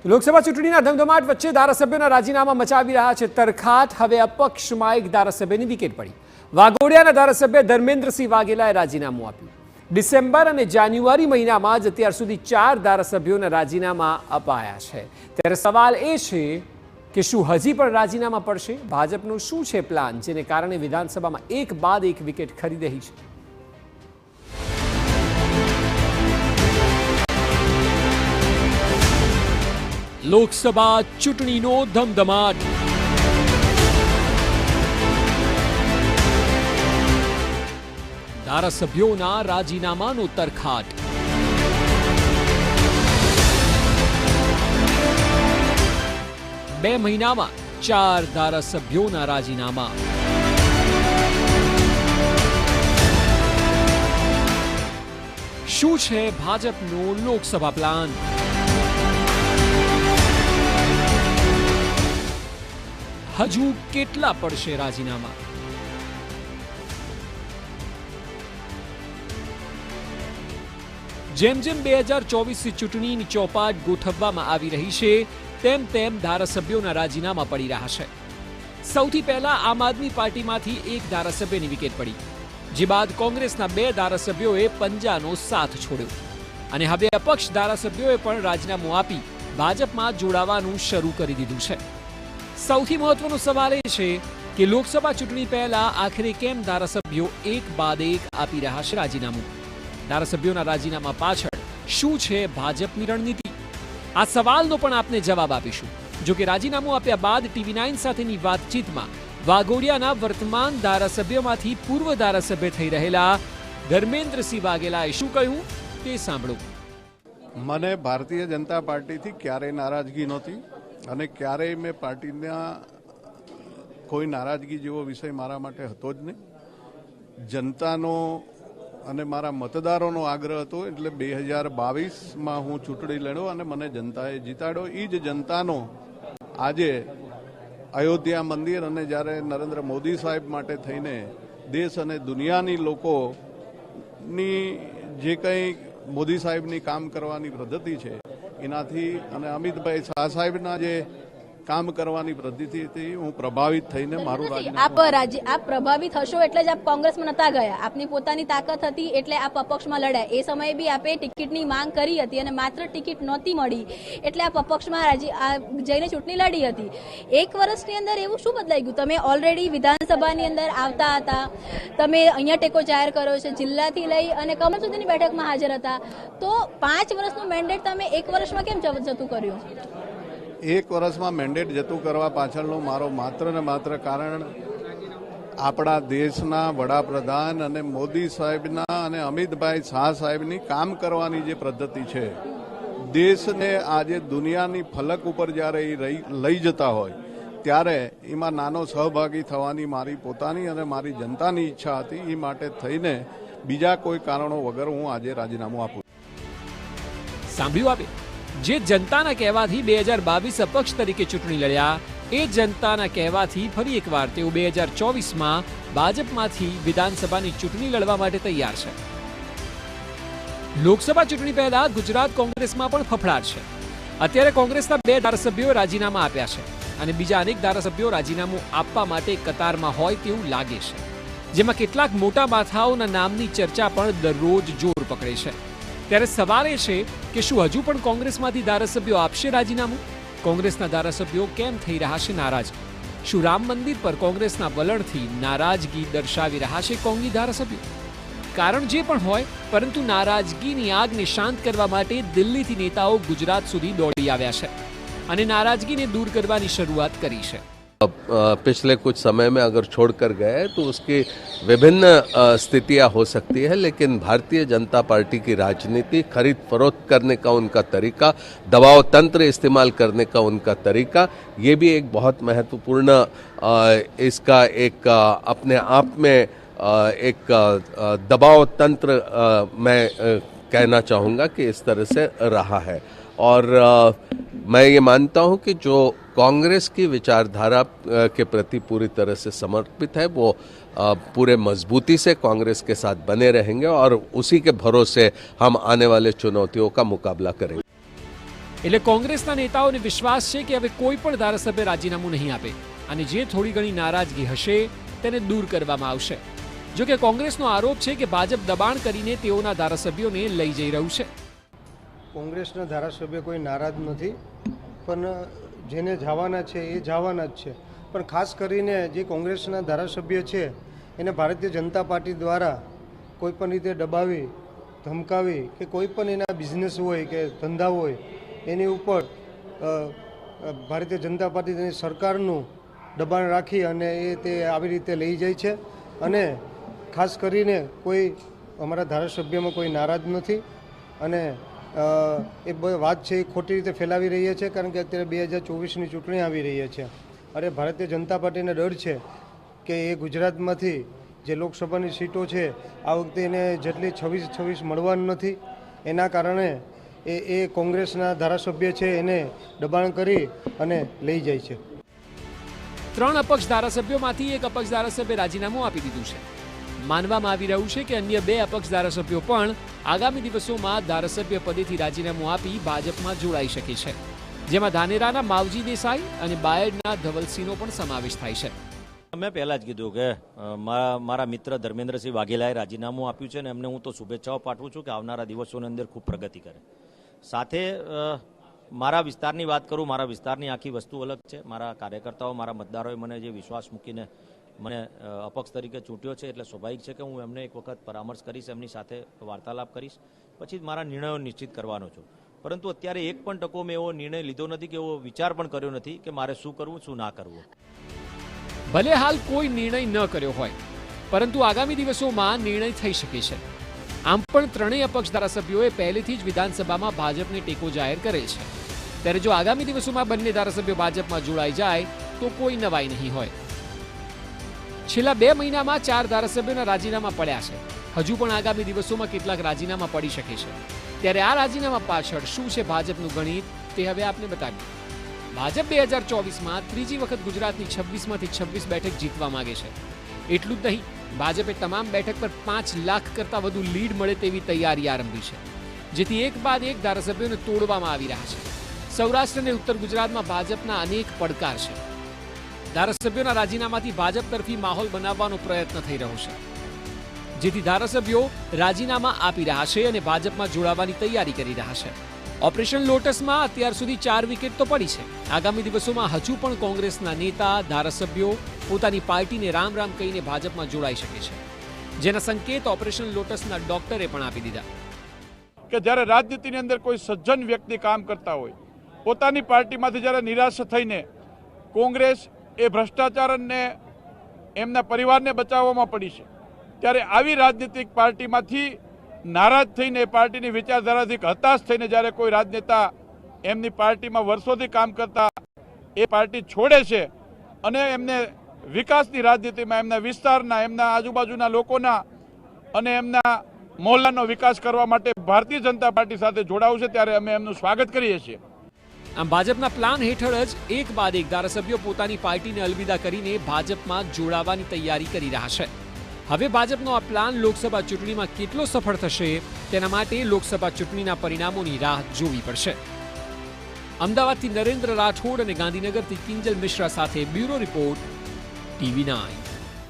લોકસભા ચૂંટણીના ધમધમાટ વચ્ચે ધારાસભ્યોના રાજીનામા મચાવી રહ્યા છે તરખાટ। હવે અપક્ષમાં એક ધારાસભ્યની વિકેટ પડી। વાઘોડિયાના ધારાસભ્ય ધર્મેન્દ્રસિંહ વાઘેલાએ રાજીનામું આપ્યું। ડિસેમ્બર અને જાન્યુઆરી મહિનામાં જ અત્યાર સુધી 4 ધારાસભ્યોના રાજીનામા અપાયા છે। ત્યારે સવાલ એ છે કે શું હજી પણ રાજીનામા પડશે? ભાજપનું શું છે પ્લાન, જેને કારણે વિધાનસભામાં એક બાદ એક વિકેટ ખરી રહી છે? લોકસભા ચૂંટણીનો ધમધમાટ। ધારાસભ્યોના રાજીનામાનો તરખાટ। બે મહિનામાં 4 ધારાસભ્યોના રાજીનામા। શું છે ભાજપનો લોકસભા પ્લાન? હજુ કેટલા પડશે રાજીનામા? જેમ જેમ 2024 ચૂંટણીની ચોપાટ ગોઠવવામાં આવી રહી છે તેમ તેમ ધારાસભ્યોના રાજીનામા પડી રહ્યા છે। સૌથી પહેલા આમ આદમી પાર્ટીમાંથી એક ધારાસભ્યની વિકેટ પડી, જે બાદ કોંગ્રેસના 2 ધારાસભ્યોએ પંજાનો સાથ છોડ્યો અને હવે અપક્ષ ધારાસભ્યોએ પણ રાજીનામું આપી ભાજપમાં જોડાવાનું શરૂ કરી દીધું છે। સૌથી મહત્વનો સવાલ એ છે કે લોકસભા ચૂંટણી પહેલા આખરે કેમ ધારાસભ્યો એક બાદ એક આપી રહ્યા છે રાજીનામું? ધારાસભ્યોના રાજીનામા પાછળ શું છે ભાજપની રણનીતિ? આ સવાલનો પણ આપને જવાબ આપીશું। જો કે રાજીનામું આપ્યા બાદ TV9 સાથેની વાતચીતમાં વાઘોડિયાના વર્તમાન ધારાસભ્યમાંથી પૂર્વ ધારાસભ્ય થઈ રહેલા ધર્મેન્દ્રસિંહ વાઘેલાએ શું કહ્યું તે સાંભળો। મને ભારતીય જનતા પાર્ટીથી ક્યારેય નારાજગી નહોતી અને ક્યારેય મેં પાર્ટીના કોઈ નારાજગી જેવો વિષય મારા માટે હતો જ નહીં। જનતાનો અને મારા મતદારોનો આગ્રહ હતો, એટલે 2022માં હું ચૂંટણી લડ્યો અને મને જનતાએ જીતાડ્યો। એ જ જનતાનો આજે અયોધ્યા મંદિર અને જ્યારે નરેન્દ્ર મોદી સાહેબ માટે થઈને દેશ અને દુનિયાની લોકોની જે કંઈ મોદી સાહેબની કામ કરવાની પદ્ધતિ છે એનાથી અને અમિતભાઈ શાહ સાહેબના જે કામ કરવાની પદ્ધતિથી હું પ્રભાવિત થઈને મારું આપ પ્રભાવિત હશો એટલે જ આપ કોંગ્રેસમાં નતા ગયા। આપની પોતાની તાકાત હતી એટલે આપ અપક્ષમાં લડ્યા। એ સમયે બી આપે ટિકિટની માંગ કરી હતી અને માત્ર ટિકિટ નહોતી મળી એટલે આપ અપક્ષમાં જઈને ચૂંટણી લડી હતી। 1 વર્ષની અંદર એવું શું બદલાઈ ગયું? તમે ઓલરેડી વિધાનસભાની અંદર આવતા હતા, તમે અહીંયા ટેકો જાહેર કર્યો છે, જિલ્લાથી લઈ અને કમલ સુધીની બેઠકમાં હાજર હતા, તો 5 વર્ષનું મેન્ડેટ તમે 1 વર્ષમાં કેમ જતું કર્યું? 1 વર્ષમાં મેન્ડેટ જતું કરવા પાછળનું મારો માત્ર ને માત્ર કારણ આપણા દેશના વડાપ્રધાન અને મોદી સાહેબના અને અમિતભાઈ શાહ સાહેબની કામ કરવાની જે પદ્ધતિ છે, દેશને આજે દુનિયાની ફલક ઉપર જ્યારે એ લઈ જતા હોય ત્યારે એમાં નાનો સહભાગી થવાની મારી પોતાની અને મારી જનતાની ઈચ્છા હતી। એ માટે થઈને બીજા કોઈ કારણો વગર હું આજે રાજીનામું આપું। સાંભળ્યું આપે? જે જનતાના કહેવાથી 2022 અપક્ષ તરીકે ચૂંટણી લડ્યા, એ જનતાના કહેવાથી ફરી એકવાર તેઓ 2024માં ભાજપમાંથી વિધાનસભાની ચૂંટણી લડવા માટે તૈયાર છે। લોકસભા ચૂંટણી પહેલા ગુજરાત કોંગ્રેસમાં પણ ફફડાટ છે। અત્યારે કોંગ્રેસના 2 ધારાસભ્યોએ રાજીનામા આપ્યા છે અને બીજા અનેક ધારાસભ્યો રાજીનામું આપવા માટે કતારમાં હોય તેવું લાગે છે, જેમાં કેટલાક મોટા માથાઓના નામની ચર્ચા પણ દરરોજ જોર પકડે છે। ત્યારે સવાલ એ છે કે શું હજુ પણ કોંગ્રેસમાંથી ધારાસભ્યો આપશે રાજીનામું? કોંગ્રેસના ધારાસભ્યો કેમ થઈ રહ્યા છે નારાજ? શું રામ મંદિર પર કોંગ્રેસના વલણથી નારાજગી દર્શાવી રહ્યા છે કોંગી ધારાસભ્યો? કારણ જે પણ હોય, પરંતુ નારાજગીની આગને શાંત કરવા માટે દિલ્હીથી નેતાઓ ગુજરાત સુધી દોડી આવ્યા છે અને નારાજગીને દૂર કરવાની શરૂઆત કરી છે। पिछले कुछ समय में अगर छोड़कर गए तो उसकी विभिन्न स्थितियां हो सकती है, लेकिन भारतीय जनता पार्टी की राजनीति, खरीद फरोख्त करने का उनका तरीका, दबाव तंत्र इस्तेमाल करने का उनका तरीका, ये भी एक बहुत महत्वपूर्ण इसका एक अपने आप में एक दबाव तंत्र मैं कहना चाहूँगा कि इस तरह से रहा है। और मैं ये मानता हूँ कि जो कांग्रेस की विचारधारा के प्रति पूरी तरह से समर्पित है वो पूरे मजबूती से कांग्रेस के साथ बने रहेंगे और उसी के भरोसे हम आने वाले चुनौतियों का मुकाबला करेंगे। એટલે કોંગ્રેસના નેતાઓને વિશ્વાસ છે કે હવે કોઈ પણ ધારાસભ્ય રાજીનામું નહીં આપે અને જે થોડી ઘણી નારાજગી હશે તેને દૂર કરવામાં આવશે. જો કે કોંગ્રેસનો આરોપ છે કે ભાજપ દબાણ કરીને તેઓના ધારાસભ્યોને લઈ જઈ રહ્યું છે. કોંગ્રેસના ધારાસભ્ય કોઈ નારાજ નથી, પણ જેને જવાના છે એ જવાના જ છે. પણ ખાસ કરીને જે કોંગ્રેસના ધારાસભ્ય છે એને ભારતીય જનતા પાર્ટી દ્વારા કોઈ પણ રીતે દબાવી, ધમકાવી કે કોઈ પણ એના બિઝનેસ હોય કે ધંધા હોય એની ઉપર ભારતીય જનતા પાર્ટી તેની સરકારનું દબાણ રાખી અને એ તે આવી રીતે લઈ જાય છે. અને ખાસ કરીને કોઈ અમારા ધારાસભ્યમાં કોઈ નારાજ નથી અને એ વાત છે એ ખોટી રીતે ફેલાવી રહ્યા છે. કારણ કે અત્યારે 2024ની ચૂંટણી આવી રહી છે અને ભારતીય જનતા પાર્ટીને ડર છે કે એ ગુજરાતમાંથી જે લોકસભાની સીટો છે આ વખતે એને જેટલી 26 મળવાની નથી. એના કારણે એ કોંગ્રેસના ધારાસભ્ય છે એને દબાણ કરી અને લઈ જાય છે. 3 અપક્ષ ધારાસભ્યોમાંથી એક અપક્ષ ધારાસભ્ય રાજીનામું આપી દીધું છે. માનવામાં આવી રહ્યું છે કે અન્ય 2 અપક્ષ ધારાસભ્યો પણ આગામી દિવસોમાં ધારાસભ્ય પદેથી રાજીનામું આપી ભાજપમાં જોડાઈ શકે છે, જેમાં ધાનેરાના માવજી દેસાઈ અને બાયડના ધવલસિંહનો પણ સમાવેશ થાય છે. મેં પહેલાં જ કીધું કે મારા મિત્ર ધર્મેન્દ્રસિંહ વાઘેલાએ રાજીનામું આપ્યું છે અને એમને હું તો શુભેચ્છાઓ પાઠવું છું કે આવનારા દિવસોની અંદર ખૂબ પ્રગતિ કરે. સાથે મારા વિસ્તારની વાત કરું, મારા વિસ્તારની આખી વસ્તુ અલગ છે. મારા કાર્યકર્તાઓ, મારા મતદારોએ મને જે વિશ્વાસ મૂકીને મને અપક્ષ તરીકે ચૂંટ્યો છે એટલે સ્વાભાવિક છે કે હું એમને એક વખત પરામર્શ કરીશ, એમની સાથે વાર્તાલાપ કરીશ, પછી મારા નિર્ણયો નિશ્ચિત કરવાનો છું. પરંતુ અત્યારે એક પણ ટકો મેં એવો નિર્ણય લીધો નથી કે એવો વિચાર પણ કર્યો નથી કે મારે શું કરવું, શું ના કરવું. ભલે હાલ કોઈ નિર્ણય ન કર્યો હોય, પરંતુ આગામી દિવસોમાં નિર્ણય થઈ શકે છે. આમ પણ 3 અપક્ષ ધારાસભ્યોએ પહેલેથી જ વિધાનસભામાં ભાજપને ટેકો જાહેર કરેલ છે. ત્યારે જો આગામી દિવસોમાં બંને ધારાસભ્યો ભાજપમાં જોડાઈ જાય તો કોઈ નવાઈ નહીં હોય. છેલ્લા 2 મહિનામાં 4 ધારાસભ્યોના રાજીનામા પડ્યા છે. હજુ પણ આગામી દિવસોમાં કેટલાક રાજીનામા પડી શકે છે. ત્યારે આ રાજીનામા પાછળ શું છે ભાજપનું ગણિત તે હવે આપને બતાવીએ. ભાજપ 2024માં ત્રીજી વખત ગુજરાતની 26માંથી 26 બેઠક જીતવા માંગે છે. એટલું જ નહીં, ભાજપે તમામ બેઠક પર 5 લાખ કરતાં વધુ લીડ મળે તેવી તૈયારી આરંભી છે, જેથી એક બાદ એક ધારાસભ્યોને તોડવામાં આવી રહ્યા છે. સૌરાષ્ટ્ર અને ઉત્તર ગુજરાતમાં ભાજપના અનેક પડકાર છે. ધારાસભ્યોના રાજીનામાથી ભાજપ તરફી માહોલ બનાવવાનો પ્રયત્ન થઈ રહ્યો છે, જેથી ધારાસભ્યો રાજીનામા આપી રહ્યા છે અને ભાજપમાં જોડાવાની તૈયારી કરી રહ્યા છે. ઓપરેશન લોટસમાં અત્યાર સુધી 4 વિકેટ તો પડી છે. આગામી દિવસોમાં હજુ પણ કોંગ્રેસના નેતા, ધારાસભ્યો પોતાની પાર્ટીને રામ રામ કહીને ભાજપમાં જોડાઈ શકે છે, જેના સંકેત ઓપરેશન લોટસના ડોક્ટરે પણ આપી દીધા. કે જ્યારે રાજનીતિની અંદર કોઈ સજ્જન વ્યક્તિ કામ કરતા હોય, પોતાની પાર્ટીમાંથી જ્યારે નિરાશ થઈને કોંગ્રેસ એ ભ્રષ્ટાચાર અને એમના પરિવારને બચાવવામાં પડી છે, ત્યારે આવી રાજનીતિક પાર્ટીમાંથી નારાજ થઈને, પાર્ટીની વિચારધારાથી હતાશ થઈને જ્યારે કોઈ રાજનેતા એમની પાર્ટીમાં વર્ષોથી કામ કરતા એ પાર્ટી છોડે છે અને એમને વિકાસની રાજનીતિમાં એમના વિસ્તારના, એમના આજુબાજુના લોકોના અને એમના મહોલ્લાનો વિકાસ કરવા માટે ભારતીય જનતા પાર્ટી સાથે જોડાવું છે, ત્યારે અમે એમનું સ્વાગત કરીએ છીએ. આમ ભાજપના પ્લાન હેઠળ જ એક બાદ એક ધારાસભ્યો પોતાની પાર્ટીને અલવિદા કરીને ભાજપમાં જોડાવાની તૈયારી કરી રહ્યા છે. હવે ભાજપનો આ પ્લાન લોકસભા ચૂંટણીમાં કેટલો સફળ થશે તેના માટે લોકસભા ચૂંટણીના પરિણામોની રાહ જોવી પડશે. અમદાવાદથી નરેન્દ્ર રાઠોડ અને ગાંધીનગરથી કિંજલ મિશ્રા સાથે બ્યુરો રિપોર્ટ, TV9.